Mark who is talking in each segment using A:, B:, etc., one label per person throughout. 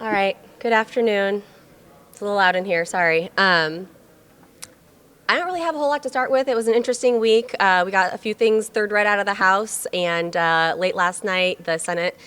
A: All right. Good afternoon. It's a little loud in here. Sorry. I don't really have a whole lot to start with. It was an interesting week. We got a few things third read out of the House, and late last night, the Senate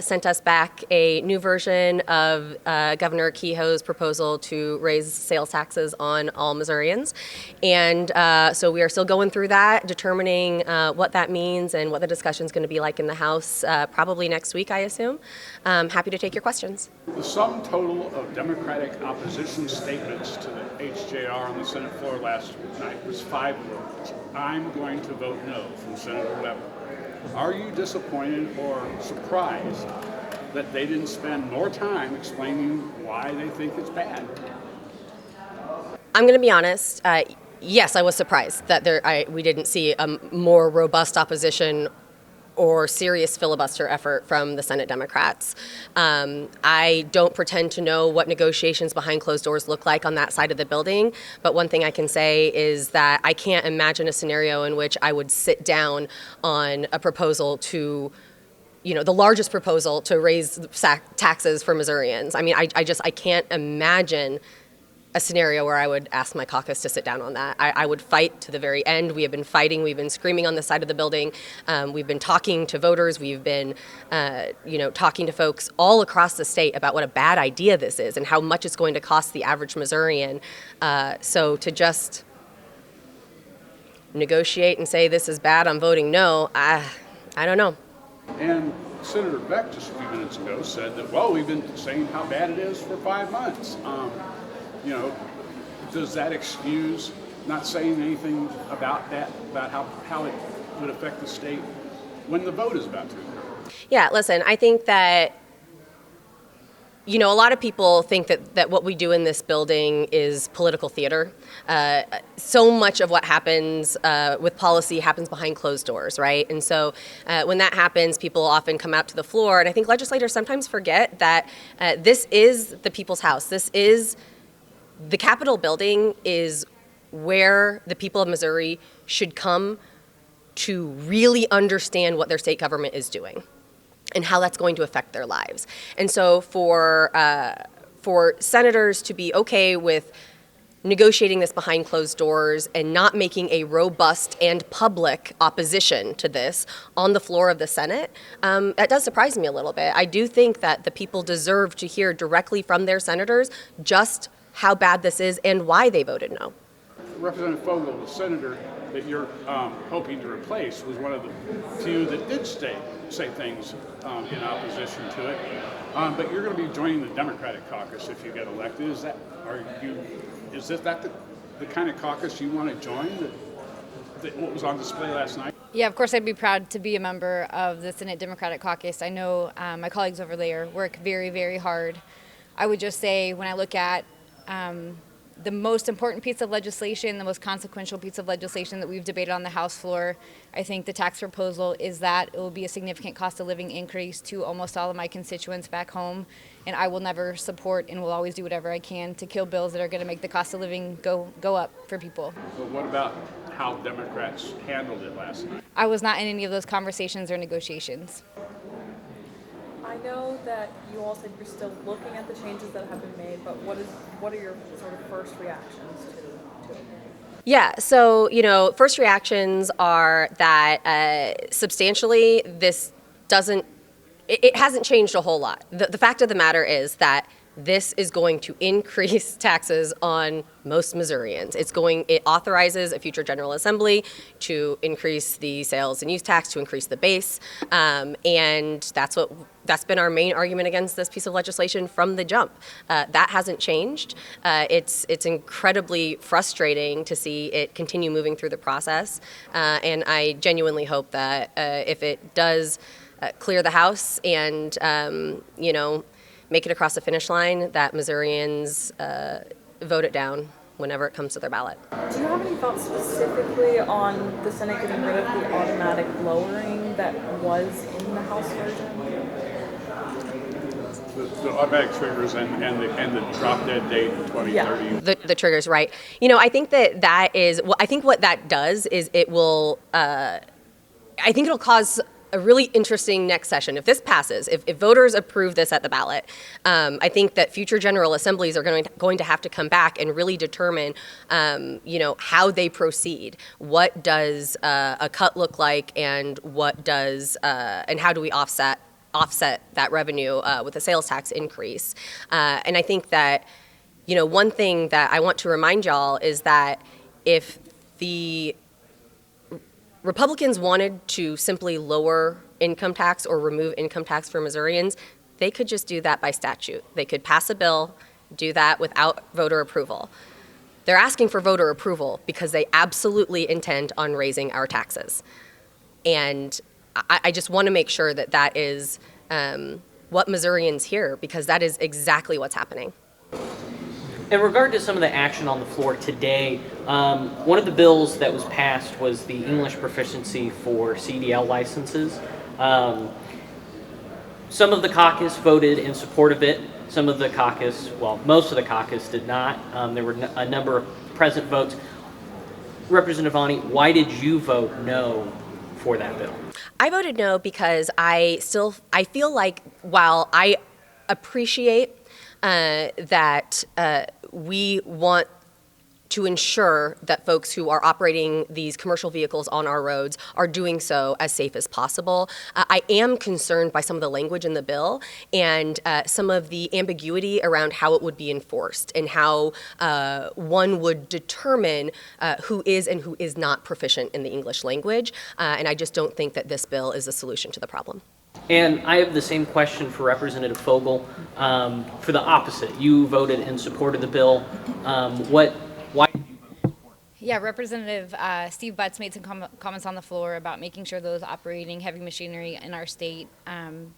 A: sent us back a new version of Governor Kehoe's proposal to raise sales taxes on all Missourians. And so we are still going through that, determining what that means and what the discussion is going to be like in the House, probably next week, I assume. Happy to take your questions.
B: The sum total of Democratic opposition statements to the HJR on the Senate floor last night was 5 words. I'm going to vote no from Senator Weber. Are you disappointed or surprised that they didn't spend more time explaining why they think it's bad?
A: I'm going to be honest. Yes, I was surprised that we didn't see a more robust opposition or serious filibuster effort from the Senate Democrats. I don't pretend to know what negotiations behind closed doors look like on that side of the building, but one thing I can say is that I can't imagine a scenario in which I would sit down on a proposal to, the largest proposal to raise taxes for Missourians. I mean, I can't imagine a scenario where I would ask my caucus to sit down on that. I would fight to the very end. We have been fighting. We've been screaming on the side of the building. We've been talking to voters. We've been, talking to folks all across the state about what a bad idea this is and how much it's going to cost the average Missourian. So to just negotiate and say this is bad, I'm voting no, I don't know.
B: And Senator Beck just a few minutes ago said that, well, we've been saying how bad it is for 5 months. Does that excuse not saying anything about that, about how it would affect the state when the vote is about to occur?
A: Yeah, listen, I think that, a lot of people think that what we do in this building is political theater. So much of what happens with policy happens behind closed doors, right? And so when that happens, people often come out to the floor. And I think legislators sometimes forget that this is the people's house. The Capitol building is where the people of Missouri should come to really understand what their state government is doing and how that's going to affect their lives. And so for senators to be okay with negotiating this behind closed doors and not making a robust and public opposition to this on the floor of the Senate, that does surprise me a little bit. I do think that the people deserve to hear directly from their senators just how bad this is and why they voted no.
B: Representative Fogel, the senator that you're hoping to replace, was one of the few that did say things in opposition to it. But you're going to be joining the Democratic caucus if you get elected. Is that the kind of caucus you want to join? What was on display last night?
C: Yeah, of course, I'd be proud to be a member of the Senate Democratic caucus. I know my colleagues over there work very, very hard. I would just say when I look at the most important piece of legislation, the most consequential piece of legislation that we've debated on the House floor, I think the tax proposal is that it will be a significant cost of living increase to almost all of my constituents back home. And I will never support and will always do whatever I can to kill bills that are going to make the cost of living go up for people.
B: But what about how Democrats handled it last night?
C: I was not in any of those conversations or negotiations.
D: I know that you all said you're still looking at the changes that have been made, but what are your sort of first reactions to it?
A: Yeah, so, first reactions are that substantially this it hasn't changed a whole lot. The fact of the matter is that this is going to increase taxes on most Missourians. It authorizes a future General Assembly to increase the sales and use tax, to increase the base, and that's been our main argument against this piece of legislation from the jump. That hasn't changed. It's incredibly frustrating to see it continue moving through the process, and I genuinely hope that if it does clear the House and make it across the finish line, that Missourians vote it down whenever it comes to their ballot.
D: Do you have any thoughts specifically on the Senate getting rid of the automatic lowering that was in the House version?
B: The automatic triggers and the drop dead date in 2030.
A: Yeah. The triggers, right. I think that is, well, I think what that does is it will, I think it'll cause a really interesting next session. If this passes, if voters approve this at the ballot, I think that future General Assemblies are going to have to come back and really determine, how they proceed. What does a cut look like, and what does, and how do we offset that revenue with a sales tax increase? And I think that, one thing that I want to remind y'all is that if the Republicans wanted to simply lower income tax or remove income tax for Missourians, they could just do that by statute. They could pass a bill, do that without voter approval. They're asking for voter approval because they absolutely intend on raising our taxes. And I just want to make sure that that is what Missourians hear, because that is exactly what's happening.
E: In regard to some of the action on the floor today, one of the bills that was passed was the English proficiency for CDL licenses. Some of the caucus voted in support of it. Some of the caucus, most of the caucus did not. There were a number of present votes. Representative Ani, why did you vote no for that bill?
A: I voted no because I feel like, while I appreciate that we want to ensure that folks who are operating these commercial vehicles on our roads are doing so as safe as possible, I am concerned by some of the language in the bill and some of the ambiguity around how it would be enforced and how one would determine who is and who is not proficient in the English language. And I just don't think that this bill is a solution to the problem.
E: And I have the same question for Representative Fogel. For the opposite, you voted in support of the bill. Why did you vote in support?
C: Yeah, Representative Steve Butts made some comments on the floor about making sure those operating heavy machinery in our state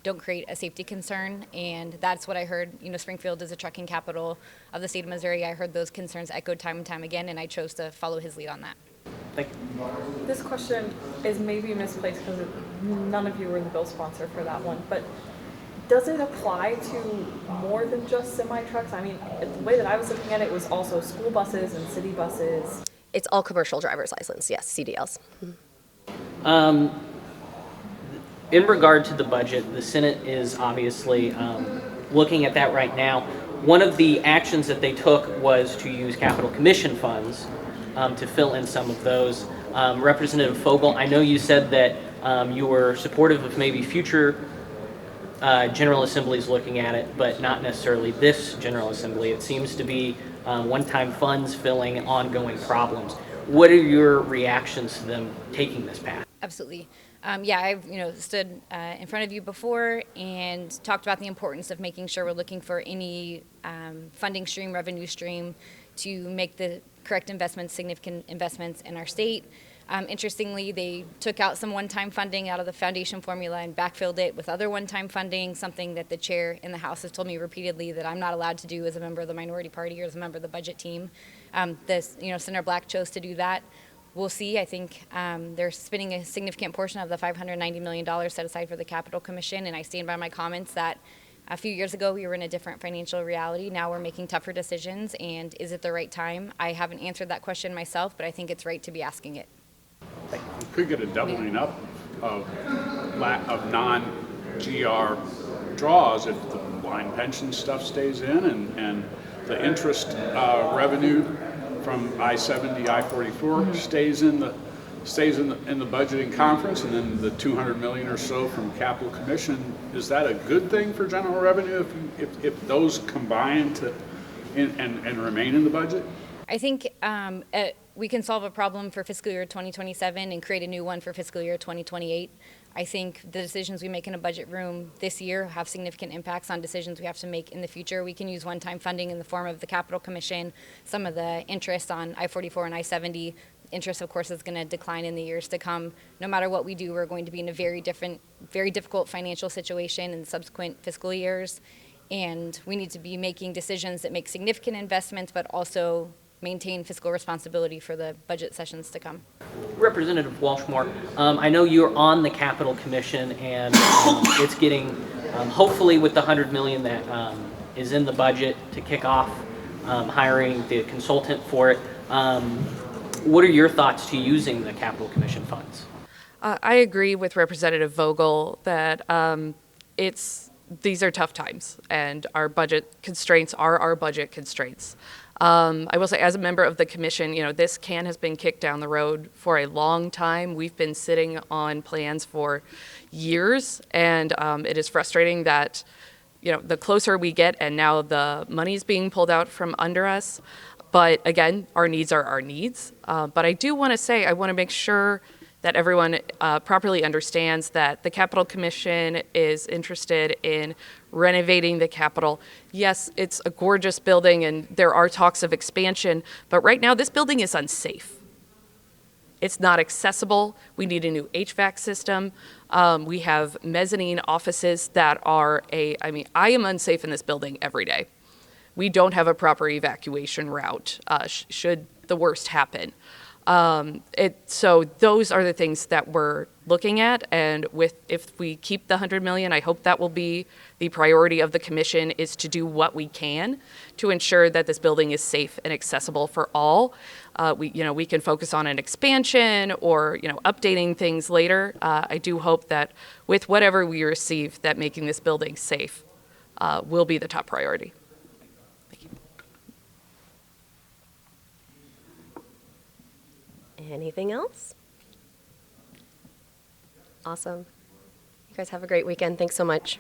C: don't create a safety concern, and that's what I heard. Springfield is a trucking capital of the state of Missouri. I heard those concerns echoed time and time again, and I chose to follow his lead on that.
E: Thank you.
D: This question is maybe misplaced because none of you were the bill sponsor for that one, but does it apply to more than just semi-trucks? I mean, the way that I was looking at it was also school buses and city buses.
A: It's all commercial driver's license, yes, CDLs.
E: In regard to the budget, the Senate is obviously looking at that right now. One of the actions that they took was to use Capital Commission funds to fill in some of those. Representative Fogel, I know you said that you were supportive of maybe future General Assemblies looking at it, but not necessarily this General Assembly. It seems to be one-time funds filling ongoing problems. What are your reactions to them taking this path?
C: Absolutely. I've stood in front of you before and talked about the importance of making sure we're looking for any funding stream, revenue stream, to make the correct investments, significant investments in our state. Interestingly, they took out some one-time funding out of the foundation formula and backfilled it with other one-time funding, something that the chair in the House has told me repeatedly that I'm not allowed to do as a member of the minority party or as a member of the budget team. Senator Black chose to do that. We'll see. I think they're spending a significant portion of the $590 million set aside for the Capital Commission, and I stand by my comments that a few years ago we were in a different financial reality. Now we're making tougher decisions, and is it the right time? I haven't answered that question myself, but I think it's right to be asking it.
B: We could get a doubling up of non-GR draws if the blind pension stuff stays in and the interest revenue from I-70, I-44 stays in the budgeting conference, and then the $200 million or so from Capital Commission. Is that a good thing for general revenue if those combine and remain in the budget?
C: I think we can solve a problem for fiscal year 2027 and create a new one for fiscal year 2028. I think the decisions we make in a budget room this year have significant impacts on decisions we have to make in the future. We can use one-time funding in the form of the Capital Commission, some of the interest on I-44 and I-70. Interest, of course, is going to decline in the years to come. No matter what we do, we're going to be in a very difficult financial situation in the subsequent fiscal years. And we need to be making decisions that make significant investments, but also maintain fiscal responsibility for the budget sessions to come.
E: Representative Walshmore, I know you're on the Capital Commission, and it's getting, hopefully with the $100 million that is in the budget to kick off hiring the consultant for it. What are your thoughts to using the Capital Commission funds?
F: I agree with Representative Vogel that these are tough times, and our budget constraints are our budget constraints. I will say, as a member of the commission, this can has been kicked down the road for a long time. We've been sitting on plans for years, and it is frustrating that, the closer we get, and now the money's being pulled out from under us. But again, our needs are our needs. But I do want to say, I want to make sure that everyone properly understands that the Capitol Commission is interested in renovating the Capitol. Yes, it's a gorgeous building and there are talks of expansion, but right now this building is unsafe. It's not accessible. We need a new HVAC system. We have mezzanine offices that are I am unsafe in this building every day. We don't have a proper evacuation route should the worst happen. So those are the things that we're looking at, and if we keep the $100 million, I hope that will be the priority of the commission, is to do what we can to ensure that this building is safe and accessible for all. We can focus on an expansion or updating things later. I do hope that with whatever we receive, that making this building safe will be the top priority.
A: Anything else? Awesome. You guys have a great weekend. Thanks so much.